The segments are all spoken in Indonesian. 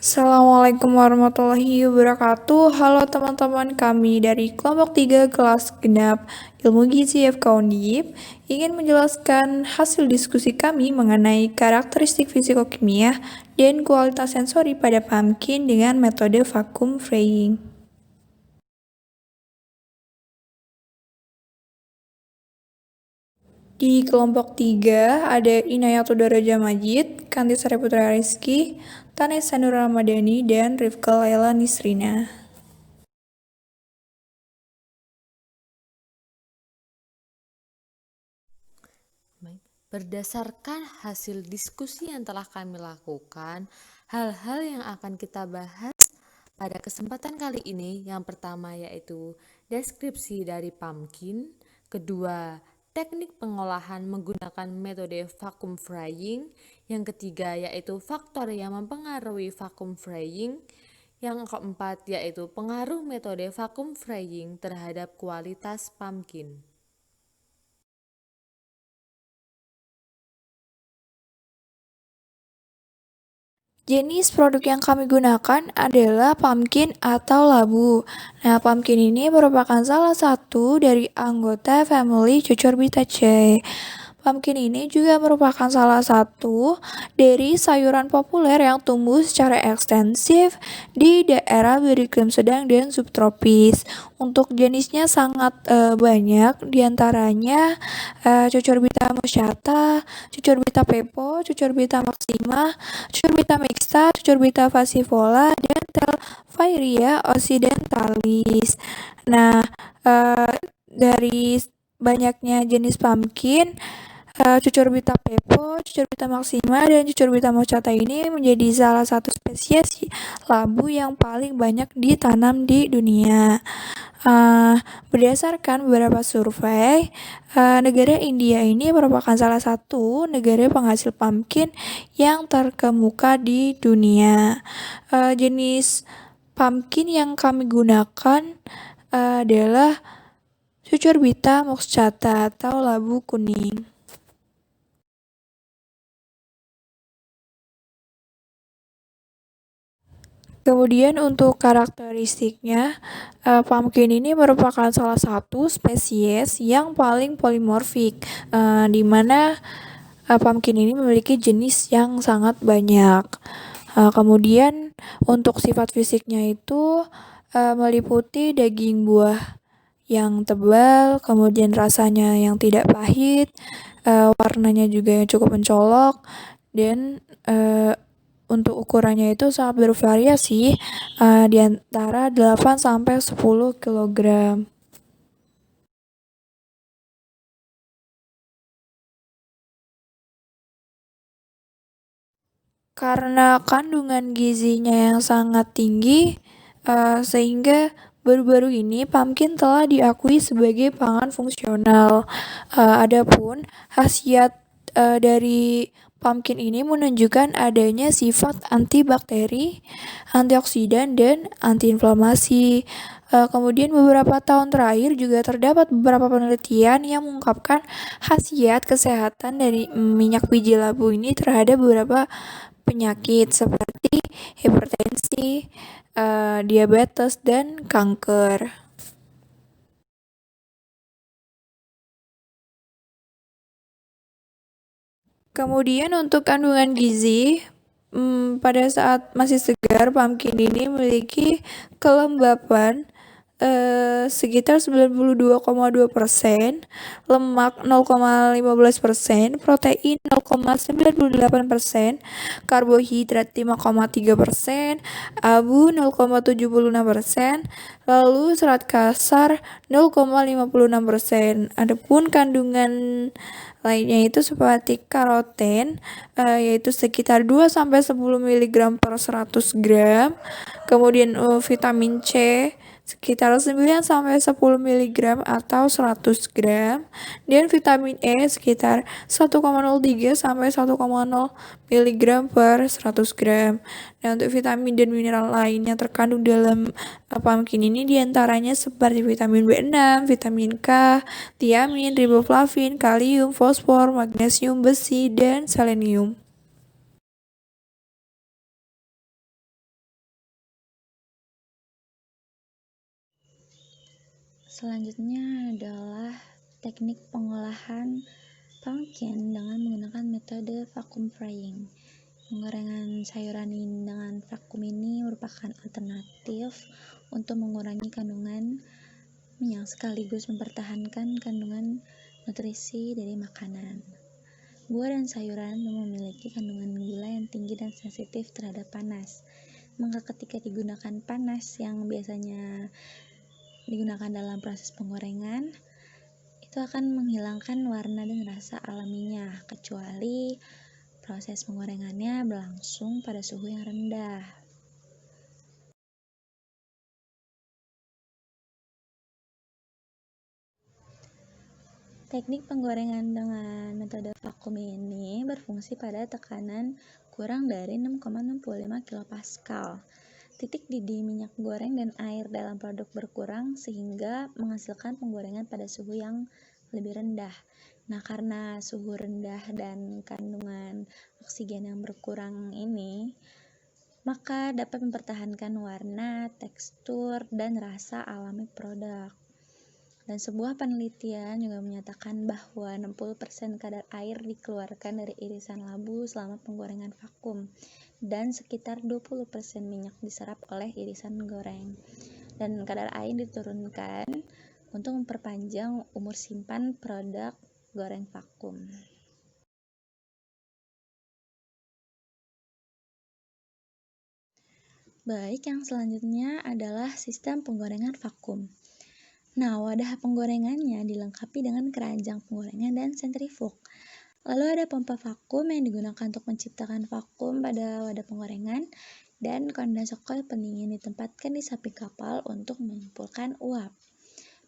Assalamualaikum warahmatullahi wabarakatuh. Halo teman-teman kami dari kelompok 3 kelas genap Ilmu Gizi FK Undip ingin menjelaskan hasil diskusi kami mengenai karakteristik fisikokimia dan kualitas sensori pada pumpkin dengan metode vacuum frying. Di kelompok 3 ada Inayatul Daraja Majid, Kanti Sari Putra Rizky, Tanesa Nur Ramadhani, dan Rifka Laila Nisrina. Berdasarkan hasil diskusi yang telah kami lakukan, hal-hal yang akan kita bahas pada kesempatan kali ini, yang pertama yaitu deskripsi dari pumpkin, kedua teknik pengolahan menggunakan metode vacuum frying, yang ketiga yaitu faktor yang mempengaruhi vacuum frying, yang keempat yaitu pengaruh metode vacuum frying terhadap kualitas pumpkin. Jenis produk yang kami gunakan adalah pumpkin atau labu. Nah, pumpkin ini merupakan salah satu dari anggota family Cucurbitaceae. Pumpkin ini juga merupakan salah satu dari sayuran populer yang tumbuh secara ekstensif di daerah beriklim sedang dan subtropis. Untuk jenisnya sangat banyak, diantaranya Cucurbita moscata, Cucurbita pepo, Cucurbita maxima, Cucurbita mixta, Cucurbita fascifolia, dan Telfairia occidentalis. Nah, dari banyaknya jenis pumpkin, Cucurbita pepo, Cucurbita maxima, dan Cucurbita moscata ini menjadi salah satu spesies labu yang paling banyak ditanam di dunia. Berdasarkan beberapa survei, negara India ini merupakan salah satu negara penghasil pumpkin yang terkemuka di dunia. Jenis pumpkin yang kami gunakan adalah Cucurbita moscata atau labu kuning. Kemudian untuk karakteristiknya, pumpkin ini merupakan salah satu spesies yang paling polimorfik, di mana pumpkin ini memiliki jenis yang sangat banyak. Kemudian untuk sifat fisiknya itu meliputi daging buah yang tebal, kemudian rasanya yang tidak pahit, warnanya juga yang cukup mencolok, dan untuk ukurannya itu sangat bervariasi di antara 8 sampai 10 kg. Karena kandungan gizinya yang sangat tinggi, sehingga baru-baru ini pumpkin telah diakui sebagai pangan fungsional. Adapun khasiat dari pumpkin ini menunjukkan adanya sifat antibakteri, antioksidan, dan antiinflamasi. Kemudian beberapa tahun terakhir juga terdapat beberapa penelitian yang mengungkapkan khasiat kesehatan dari minyak biji labu ini terhadap beberapa penyakit seperti hipertensi, diabetes, dan kanker. Kemudian untuk kandungan gizi, pada saat masih segar, pumpkin ini memiliki kelembapan sekitar 92,2%, lemak 0,15%, protein 0,98%, karbohidrat 5,3%, abu 0,76%, lalu serat kasar 0,56%. Adapun kandungan lainnya itu seperti karoten, yaitu sekitar 2-10 mg per 100 gram, kemudian vitamin C sekitar 9-10 mg atau 100 gram, dan vitamin E sekitar 1,03 sampai 1,0 mg per 100 gram. Nah, untuk vitamin dan mineral lain yang terkandung dalam pumpkin ini diantaranya seperti vitamin B6, vitamin K, tiamin, riboflavin, kalium, fosfor, magnesium, besi, dan selenium. Selanjutnya adalah teknik pengolahan pumpkin dengan menggunakan metode vacuum frying. Penggorengan sayuran dengan vakum ini merupakan alternatif untuk mengurangi kandungan minyak sekaligus mempertahankan kandungan nutrisi dari makanan. Buah dan sayuran memiliki kandungan gula yang tinggi dan sensitif terhadap panas. Maka ketika digunakan panas yang biasanya digunakan dalam proses penggorengan, itu akan menghilangkan warna dan rasa alaminya, kecuali proses penggorengannya berlangsung pada suhu yang rendah. Teknik penggorengan dengan metode vakum ini berfungsi pada tekanan kurang dari 6,65 kPa. Titik didih minyak goreng dan air dalam produk berkurang sehingga menghasilkan penggorengan pada suhu yang lebih rendah. Nah, karena suhu rendah dan kandungan oksigen yang berkurang ini, maka dapat mempertahankan warna, tekstur, dan rasa alami produk. Dan sebuah penelitian juga menyatakan bahwa 60% kadar air dikeluarkan dari irisan labu selama penggorengan vakum dan sekitar 20% minyak diserap oleh irisan goreng. Dan kadar air diturunkan untuk memperpanjang umur simpan produk goreng vakum. Baik, yang selanjutnya adalah sistem penggorengan vakum. Nah, wadah penggorengannya dilengkapi dengan keranjang penggorengan dan sentrifug. Lalu ada pompa vakum yang digunakan untuk menciptakan vakum pada wadah penggorengan, dan kondensator pendingin ditempatkan di samping kapal untuk mengumpulkan uap.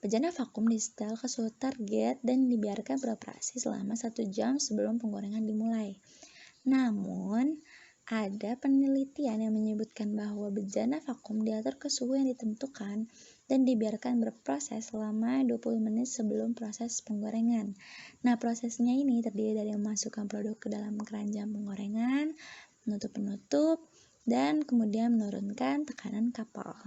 Bejana vakum disetel ke suhu target dan dibiarkan beroperasi selama 1 jam sebelum penggorengan dimulai. Namun, ada penelitian yang menyebutkan bahwa bejana vakum diatur ke suhu yang ditentukan dan dibiarkan berproses selama 20 menit sebelum proses penggorengan. Nah, prosesnya ini terdiri dari memasukkan produk ke dalam keranjang penggorengan, menutup penutup, dan kemudian menurunkan tekanan kapal.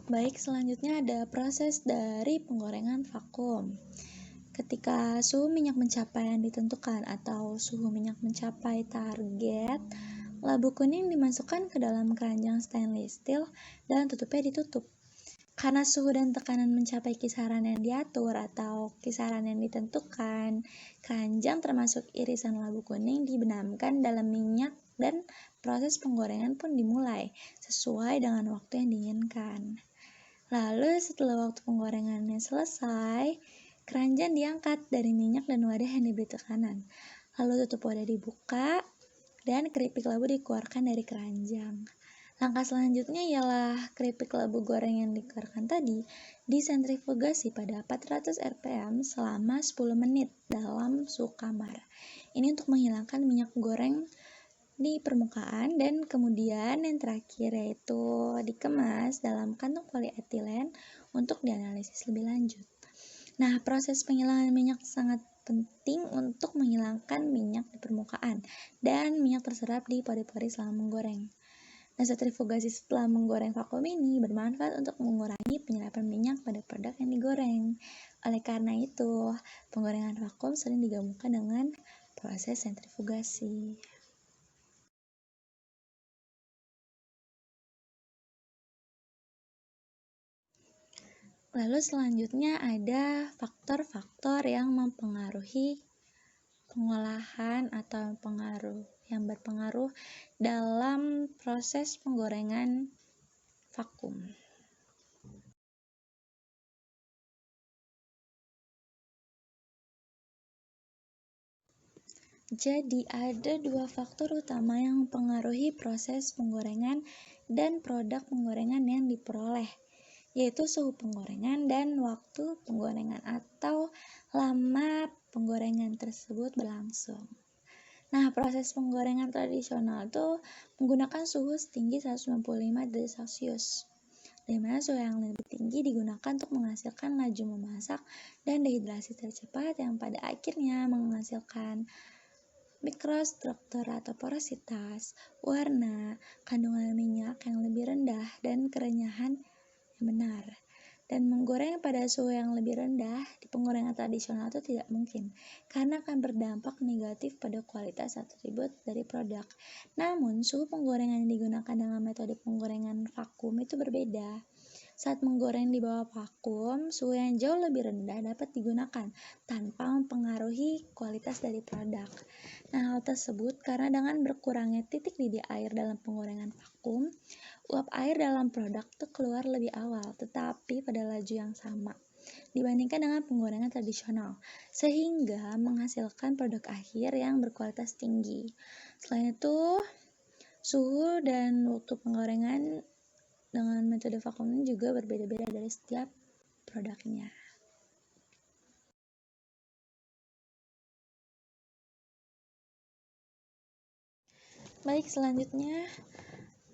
Baik, selanjutnya ada proses dari penggorengan vakum. Ketika suhu minyak mencapai yang ditentukan atau suhu minyak mencapai target, labu kuning dimasukkan ke dalam keranjang stainless steel dan tutupnya ditutup. Karena suhu dan tekanan mencapai kisaran yang diatur atau kisaran yang ditentukan, keranjang termasuk irisan labu kuning dibenamkan dalam minyak dan proses penggorengan pun dimulai sesuai dengan waktu yang diinginkan. Lalu setelah waktu penggorengannya selesai, keranjang diangkat dari minyak dan wadah yang diberi tekanan. Lalu tutup wadah dibuka dan keripik labu dikeluarkan dari keranjang. Langkah selanjutnya ialah keripik labu goreng yang dikeluarkan tadi disentrifugasi pada 400 rpm selama 10 menit dalam suhu kamar. Ini untuk menghilangkan minyak goreng di permukaan, dan kemudian yang terakhir yaitu dikemas dalam kantung polietilen untuk dianalisis lebih lanjut. Nah, proses penghilangan minyak sangat penting untuk menghilangkan minyak di permukaan dan minyak terserap di pori-pori selama menggoreng. Nah, sentrifugasi setelah menggoreng vakum ini bermanfaat untuk mengurangi penyerapan minyak pada produk yang digoreng. Oleh karena itu, penggorengan vakum sering digabungkan dengan proses sentrifugasi. Lalu selanjutnya ada faktor-faktor yang mempengaruhi pengolahan atau yang berpengaruh dalam proses penggorengan vakum. Jadi ada 2 faktor utama yang mempengaruhi proses penggorengan dan produk penggorengan yang diperoleh, yaitu suhu penggorengan dan waktu penggorengan atau lama penggorengan tersebut berlangsung. Nah, proses penggorengan tradisional itu menggunakan suhu setinggi 195 derajat Celcius, di mana suhu yang lebih tinggi digunakan untuk menghasilkan laju memasak dan dehidrasi tercepat yang pada akhirnya menghasilkan mikrostruktur atau porositas, warna, kandungan minyak yang lebih rendah, dan kerenyahan yang benar. Dan menggoreng pada suhu yang lebih rendah di penggorengan tradisional itu tidak mungkin, karena akan berdampak negatif pada kualitas atribut dari produk. Namun, suhu penggorengan yang digunakan dengan metode penggorengan vakum itu berbeda. Saat menggoreng di bawah vakum, suhu yang jauh lebih rendah dapat digunakan tanpa mempengaruhi kualitas dari produk. Nah, hal tersebut karena dengan berkurangnya titik didih air dalam penggorengan vakum, uap air dalam produk itu keluar lebih awal, tetapi pada laju yang sama dibandingkan dengan penggorengan tradisional, sehingga menghasilkan produk akhir yang berkualitas tinggi. Selain itu, suhu dan waktu penggorengan dengan metode vakum ini juga berbeda-beda dari setiap produknya. Baik, selanjutnya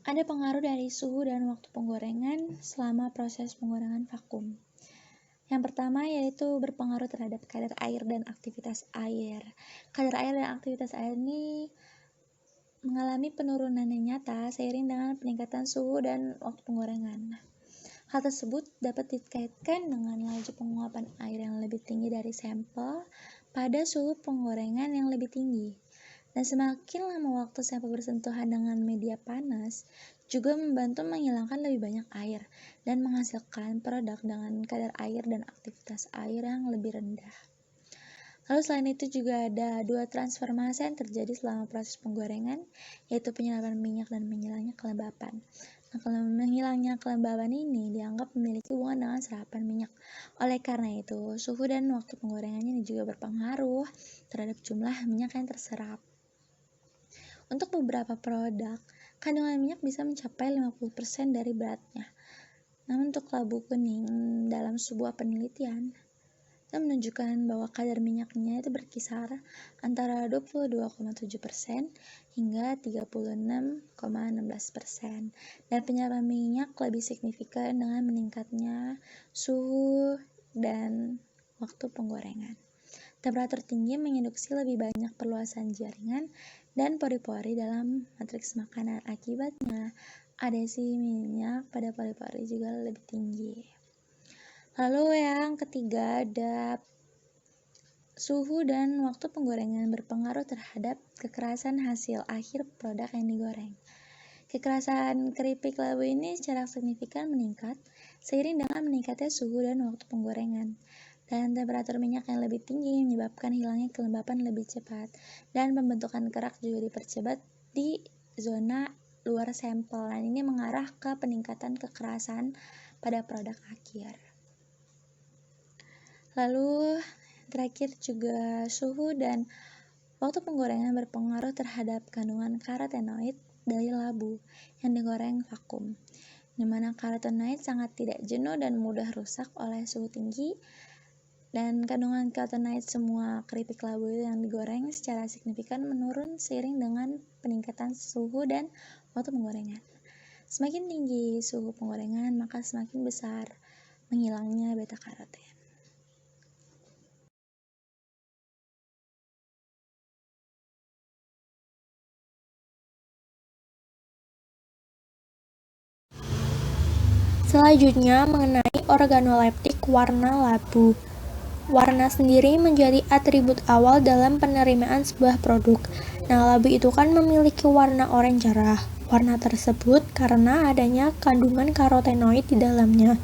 ada pengaruh dari suhu dan waktu penggorengan selama proses penggorengan vakum. Yang pertama yaitu berpengaruh terhadap kadar air dan aktivitas air. Kadar air dan aktivitas air ini mengalami penurunan yang nyata seiring dengan peningkatan suhu dan waktu penggorengan. Hal tersebut dapat dikaitkan dengan laju penguapan air yang lebih tinggi dari sampel pada suhu penggorengan yang lebih tinggi. Dan semakin lama waktu sampel bersentuhan dengan media panas, juga membantu menghilangkan lebih banyak air dan menghasilkan produk dengan kadar air dan aktivitas air yang lebih rendah. Lalu selain itu juga ada dua transformasi yang terjadi selama proses penggorengan, yaitu penyerapan minyak dan menghilangnya kelembapan. Nah, kalau menghilangnya kelembaban ini dianggap memiliki hubungan dengan serapan minyak. Oleh karena itu, suhu dan waktu penggorengannya ini juga berpengaruh terhadap jumlah minyak yang terserap. Untuk beberapa produk, kandungan minyak bisa mencapai 50% dari beratnya. Namun untuk labu kuning dalam sebuah penelitian, itu menunjukkan bahwa kadar minyaknya itu berkisar antara 22,7% hingga 36,16%. Dan penyerapan minyak lebih signifikan dengan meningkatnya suhu dan waktu penggorengan. Temperatur tinggi menginduksi lebih banyak perluasan jaringan dan pori-pori dalam matriks makanan. Akibatnya, adesi minyak pada pori-pori juga lebih tinggi. Lalu yang ketiga ada suhu dan waktu penggorengan berpengaruh terhadap kekerasan hasil akhir produk yang digoreng. Kekerasan keripik labu ini secara signifikan meningkat seiring dengan meningkatnya suhu dan waktu penggorengan. Dan temperatur minyak yang lebih tinggi menyebabkan hilangnya kelembapan lebih cepat, dan pembentukan kerak juga dipercepat di zona luar sampel. Dan ini mengarah ke peningkatan kekerasan pada produk akhir. Lalu terakhir juga suhu dan waktu penggorengan berpengaruh terhadap kandungan karotenoid dari labu yang digoreng vakum, di mana karotenoid sangat tidak jenuh dan mudah rusak oleh suhu tinggi. Dan kandungan karotenoid semua keripik labu yang digoreng secara signifikan menurun seiring dengan peningkatan suhu dan waktu penggorengan. Semakin tinggi suhu penggorengan, maka semakin besar menghilangnya beta karoten. Selanjutnya mengenai organoleptik warna labu. Warna sendiri menjadi atribut awal dalam penerimaan sebuah produk. Nah, labu itu kan memiliki warna oranye cerah. Warna tersebut karena adanya kandungan karotenoid di dalamnya.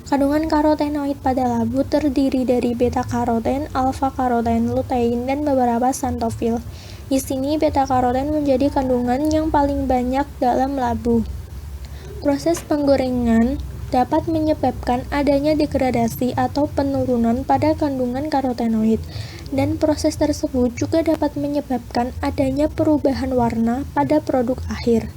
Kandungan karotenoid pada labu terdiri dari beta karoten, alfa karoten, lutein, dan beberapa xanthofil. Di sini beta karoten menjadi kandungan yang paling banyak dalam labu. Proses penggorengan dapat menyebabkan adanya degradasi atau penurunan pada kandungan karotenoid, dan proses tersebut juga dapat menyebabkan adanya perubahan warna pada produk akhir.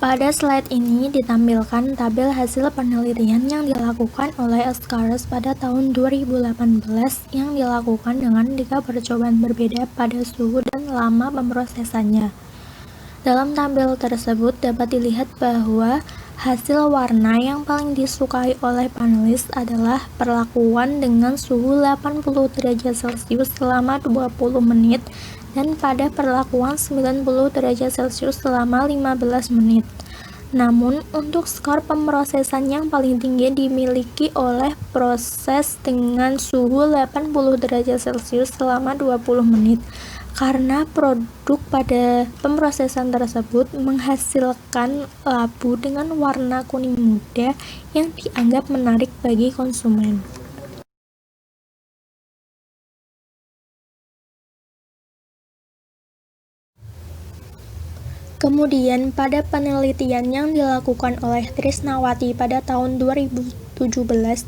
Pada slide ini ditampilkan tabel hasil penelitian yang dilakukan oleh Ascaris pada tahun 2018 yang dilakukan dengan 3 percobaan berbeda pada suhu dan lama pemrosesannya. Dalam tabel tersebut dapat dilihat bahwa Hasil warna yang paling disukai oleh panelis adalah perlakuan dengan suhu 80 derajat Celcius selama 20 menit dan pada perlakuan 90 derajat Celcius selama 15 menit. Namun, untuk skor pemrosesan yang paling tinggi dimiliki oleh proses dengan suhu 80 derajat Celcius selama 20 menit, karena produk pada pemrosesan tersebut menghasilkan labu dengan warna kuning muda yang dianggap menarik bagi konsumen. Kemudian, pada penelitian yang dilakukan oleh Trisnawati pada tahun 2017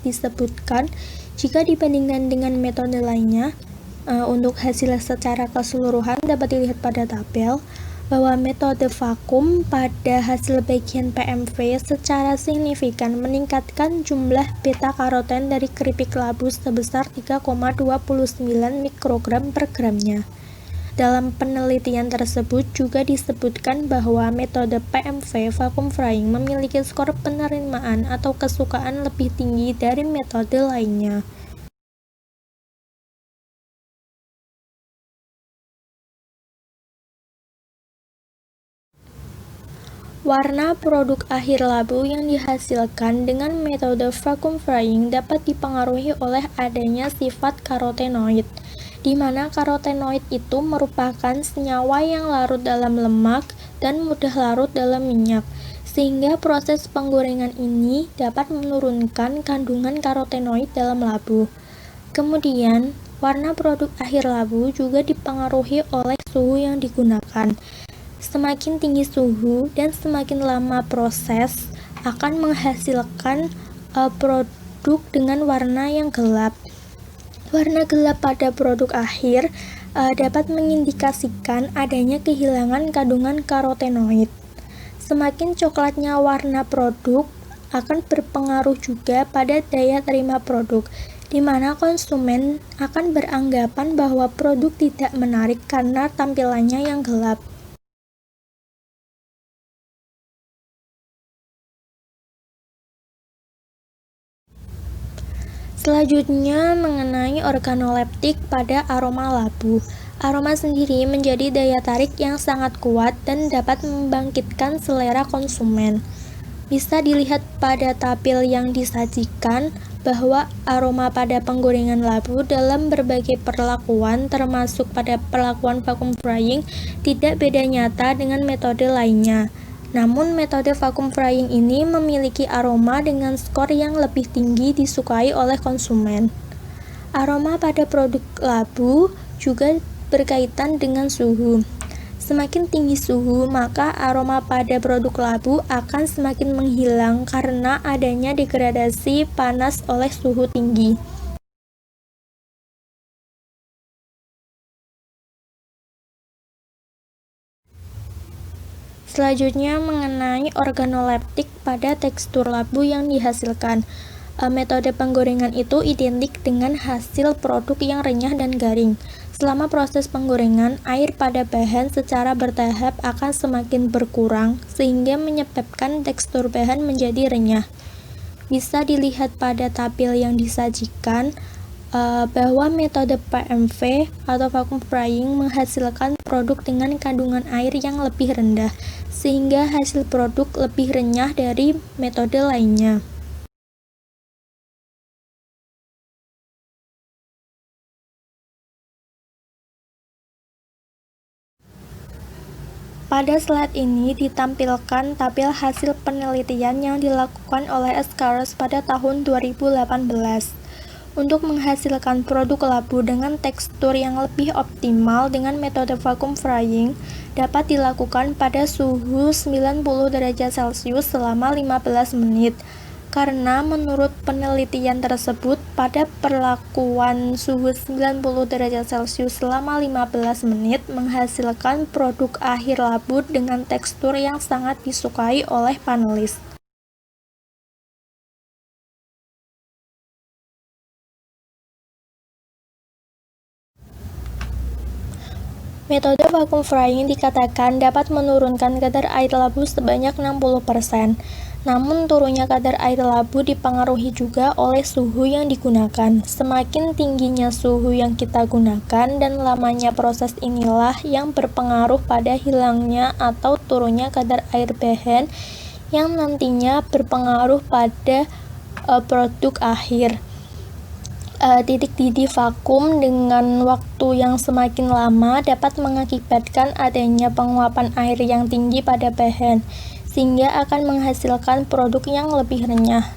disebutkan, jika dibandingkan dengan metode lainnya, untuk hasil secara keseluruhan dapat dilihat pada tabel, bahwa metode vakum pada hasil bagian PMV secara signifikan meningkatkan jumlah beta-karoten dari keripik labu sebesar 3,29 mikrogram per gramnya. Dalam penelitian tersebut juga disebutkan bahwa metode PMV vacuum frying memiliki skor penerimaan atau kesukaan lebih tinggi dari metode lainnya. Warna produk akhir labu yang dihasilkan dengan metode vacuum frying dapat dipengaruhi oleh adanya sifat karotenoid, di mana karotenoid itu merupakan senyawa yang larut dalam lemak dan mudah larut dalam minyak, sehingga proses penggorengan ini dapat menurunkan kandungan karotenoid dalam labu. Kemudian, warna produk akhir labu juga dipengaruhi oleh suhu yang digunakan. Semakin tinggi suhu dan semakin lama proses akan menghasilkan produk dengan warna yang gelap. Warna gelap pada produk akhir dapat mengindikasikan adanya kehilangan kandungan karotenoid. Semakin coklatnya warna produk akan berpengaruh juga pada daya terima produk, di mana konsumen akan beranggapan bahwa produk tidak menarik karena tampilannya yang gelap. Selanjutnya mengenai organoleptik pada aroma labu. Aroma sendiri menjadi daya tarik yang sangat kuat dan dapat membangkitkan selera konsumen. Bisa dilihat pada tabel yang disajikan bahwa aroma pada penggorengan labu dalam berbagai perlakuan termasuk pada perlakuan vacuum frying tidak beda nyata dengan metode lainnya. Namun metode vacuum frying ini memiliki aroma dengan skor yang lebih tinggi disukai oleh konsumen. Aroma pada produk labu juga berkaitan dengan suhu. Semakin tinggi suhu, maka aroma pada produk labu akan semakin menghilang karena adanya degradasi panas oleh suhu tinggi. Selanjutnya mengenai organoleptik pada tekstur labu yang dihasilkan. Metode penggorengan itu identik dengan hasil produk yang renyah dan garing. Selama proses penggorengan, air pada bahan secara bertahap akan semakin berkurang sehingga menyebabkan tekstur bahan menjadi renyah. Bisa dilihat pada tabel yang disajikan bahwa metode PMV atau vacuum frying menghasilkan produk dengan kandungan air yang lebih rendah, sehingga hasil produk lebih renyah dari metode lainnya. Pada slide ini ditampilkan tabel hasil penelitian yang dilakukan oleh Escaros pada tahun 2018. Untuk menghasilkan produk labu dengan tekstur yang lebih optimal dengan metode vacuum frying dapat dilakukan pada suhu 90 derajat Celcius selama 15 menit. Karena menurut penelitian tersebut, pada perlakuan suhu 90 derajat Celcius selama 15 menit menghasilkan produk akhir labu dengan tekstur yang sangat disukai oleh panelis. Metode vacuum frying dikatakan dapat menurunkan kadar air labu sebanyak 60%. Namun turunnya kadar air labu dipengaruhi juga oleh suhu yang digunakan. Semakin tingginya suhu yang kita gunakan dan lamanya proses inilah yang berpengaruh pada hilangnya atau turunnya kadar air bahan yang nantinya berpengaruh pada produk akhir. Titik didih vakum dengan waktu yang semakin lama dapat mengakibatkan adanya penguapan air yang tinggi pada bahan, sehingga akan menghasilkan produk yang lebih renyah.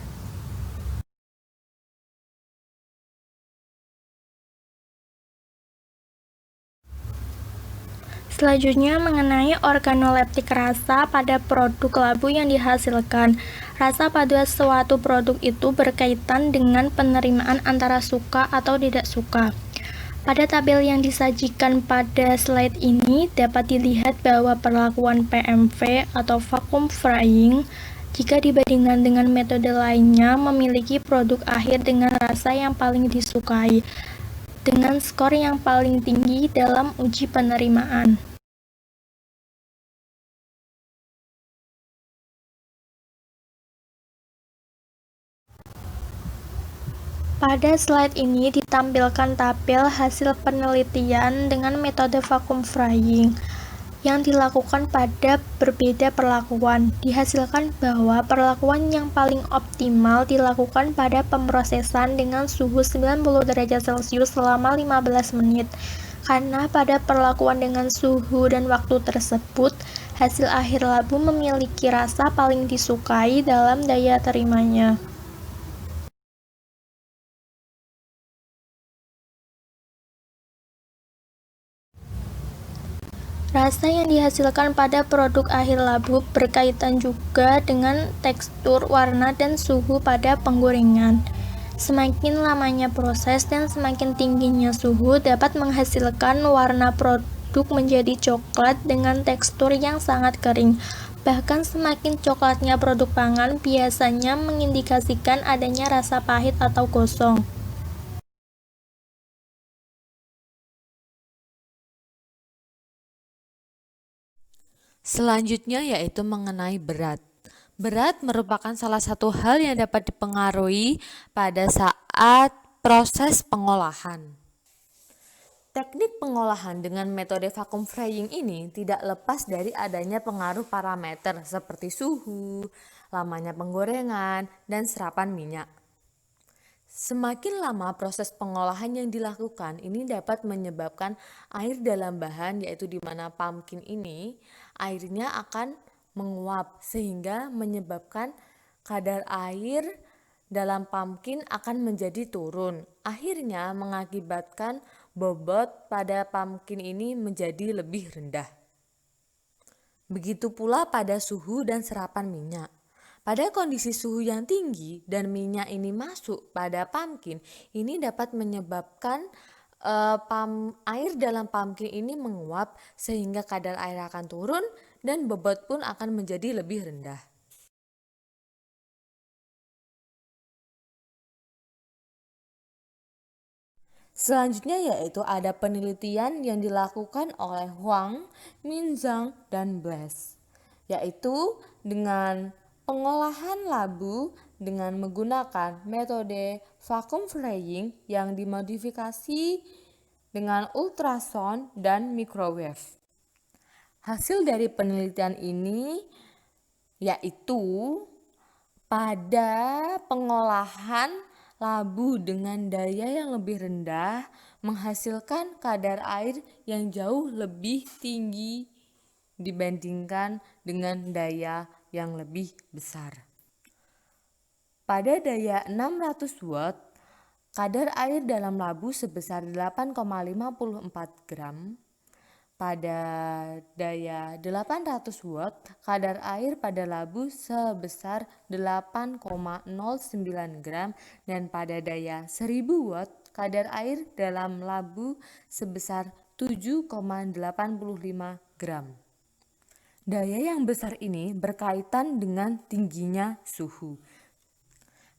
Selanjutnya mengenai organoleptik rasa pada produk labu yang dihasilkan. Rasa pada suatu produk itu berkaitan dengan penerimaan antara suka atau tidak suka. Pada tabel yang disajikan pada slide ini dapat dilihat bahwa perlakuan PMV atau vacuum frying jika dibandingkan dengan metode lainnya memiliki produk akhir dengan rasa yang paling disukai dengan skor yang paling tinggi dalam uji penerimaan. Pada slide ini ditampilkan tabel hasil penelitian dengan metode vacuum frying yang dilakukan pada berbeda perlakuan. Dihasilkan bahwa perlakuan yang paling optimal dilakukan pada pemrosesan dengan suhu 90 derajat Celcius selama 15 menit. Karena pada perlakuan dengan suhu dan waktu tersebut, hasil akhir labu memiliki rasa paling disukai dalam daya terimanya. Rasa yang dihasilkan pada produk akhir labu berkaitan juga dengan tekstur, warna, dan suhu pada penggorengan. Semakin lamanya proses dan semakin tingginya suhu dapat menghasilkan warna produk menjadi coklat dengan tekstur yang sangat kering. Bahkan semakin coklatnya produk pangan biasanya mengindikasikan adanya rasa pahit atau gosong. Selanjutnya yaitu mengenai berat. Berat merupakan salah satu hal yang dapat dipengaruhi pada saat proses pengolahan. Teknik pengolahan dengan metode vacuum frying ini tidak lepas dari adanya pengaruh parameter seperti suhu, lamanya penggorengan, dan serapan minyak. Semakin lama proses pengolahan yang dilakukan, ini dapat menyebabkan air dalam bahan, yaitu di mana pumpkin ini, airnya akan menguap sehingga menyebabkan kadar air dalam pumpkin akan menjadi turun. Akhirnya mengakibatkan bobot pada pumpkin ini menjadi lebih rendah. Begitu pula pada suhu dan serapan minyak. Pada kondisi suhu yang tinggi dan minyak ini masuk pada pumpkin, ini dapat menyebabkan air dalam pumpkin ini menguap sehingga kadar air akan turun dan bobot pun akan menjadi lebih rendah. Selanjutnya yaitu ada penelitian yang dilakukan oleh Huang, Minzhang, dan Blaise, yaitu dengan pengolahan labu dengan menggunakan metode vacuum frying yang dimodifikasi dengan ultrasound dan microwave. Hasil dari penelitian ini yaitu pada pengolahan labu dengan daya yang lebih rendah menghasilkan kadar air yang jauh lebih tinggi dibandingkan dengan daya yang lebih besar. Pada daya 600 watt, kadar air dalam labu sebesar 8,54 gram. Pada daya 800 watt, kadar air pada labu sebesar 8,09 gram dan pada daya 1000 watt, kadar air dalam labu sebesar 7,85 gram. Daya yang besar ini berkaitan dengan tingginya suhu.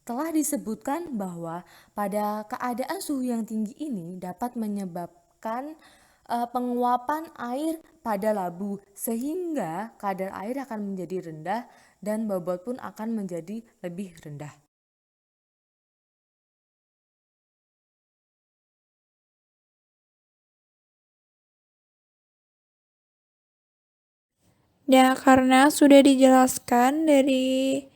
Telah disebutkan bahwa pada keadaan suhu yang tinggi ini dapat menyebabkan penguapan air pada labu sehingga kadar air akan menjadi rendah dan bobot pun akan menjadi lebih rendah. Ya, karena sudah dijelaskan dari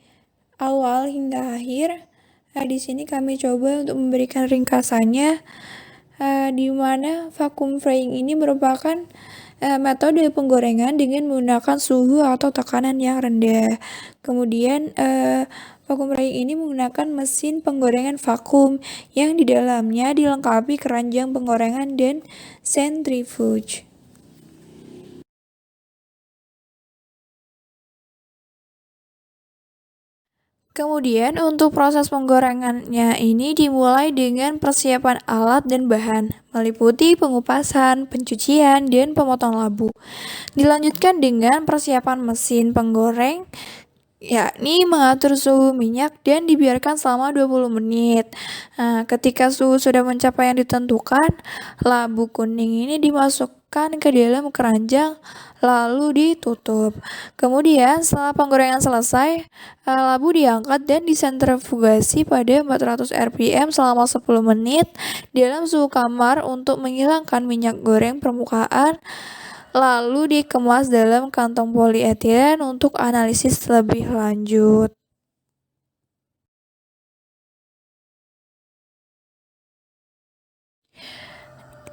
awal hingga akhir, di sini kami coba untuk memberikan ringkasannya, di mana vacuum frying ini merupakan metode penggorengan dengan menggunakan suhu atau tekanan yang rendah. Kemudian vacuum frying ini menggunakan mesin penggorengan vakum yang di dalamnya dilengkapi keranjang penggorengan dan centrifuge. Kemudian untuk proses penggorengannya ini dimulai dengan persiapan alat dan bahan, meliputi pengupasan, pencucian, dan pemotong labu. Dilanjutkan dengan persiapan mesin penggoreng, yakni mengatur suhu minyak dan dibiarkan selama 20 menit. Nah, ketika suhu sudah mencapai yang ditentukan, labu kuning ini dimasukkan ke dalam keranjang lalu ditutup. Kemudian setelah penggorengan selesai, labu diangkat dan disentrifugasi pada 400 rpm selama 10 menit dalam suhu kamar untuk menghilangkan minyak goreng permukaan, lalu dikemas dalam kantong polietilen untuk analisis lebih lanjut.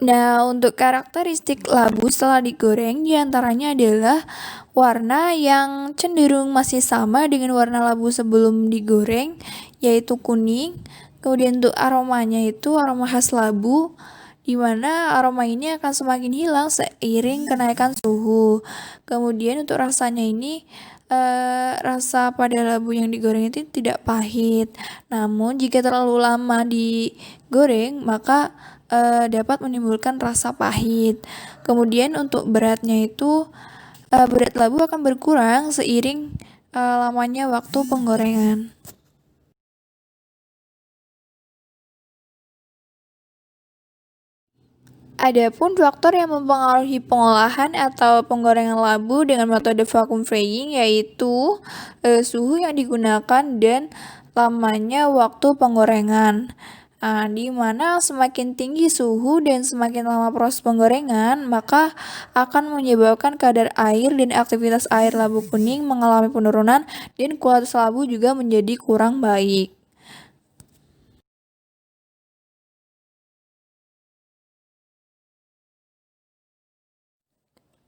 Nah, untuk karakteristik labu setelah digoreng diantaranya adalah warna yang cenderung masih sama dengan warna labu sebelum digoreng, yaitu kuning. Kemudian untuk aromanya itu aroma khas labu, di mana aroma ini akan semakin hilang seiring kenaikan suhu. Kemudian untuk rasanya ini rasa pada labu yang digoreng itu tidak pahit. Namun jika terlalu lama digoreng maka dapat menimbulkan rasa pahit. Kemudian untuk beratnya itu berat labu akan berkurang seiring lamanya waktu penggorengan. Adapun faktor yang mempengaruhi pengolahan atau penggorengan labu dengan metode vacuum frying yaitu suhu yang digunakan dan lamanya waktu penggorengan. Di mana semakin tinggi suhu dan semakin lama proses penggorengan, maka akan menyebabkan kadar air dan aktivitas air labu kuning mengalami penurunan dan kualitas labu juga menjadi kurang baik.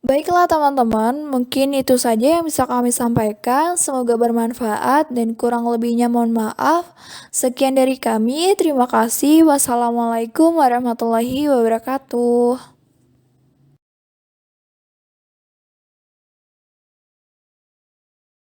Baiklah teman-teman, mungkin itu saja yang bisa kami sampaikan. Semoga bermanfaat dan kurang lebihnya mohon maaf. Sekian dari kami, terima kasih. Wassalamualaikum warahmatullahi wabarakatuh.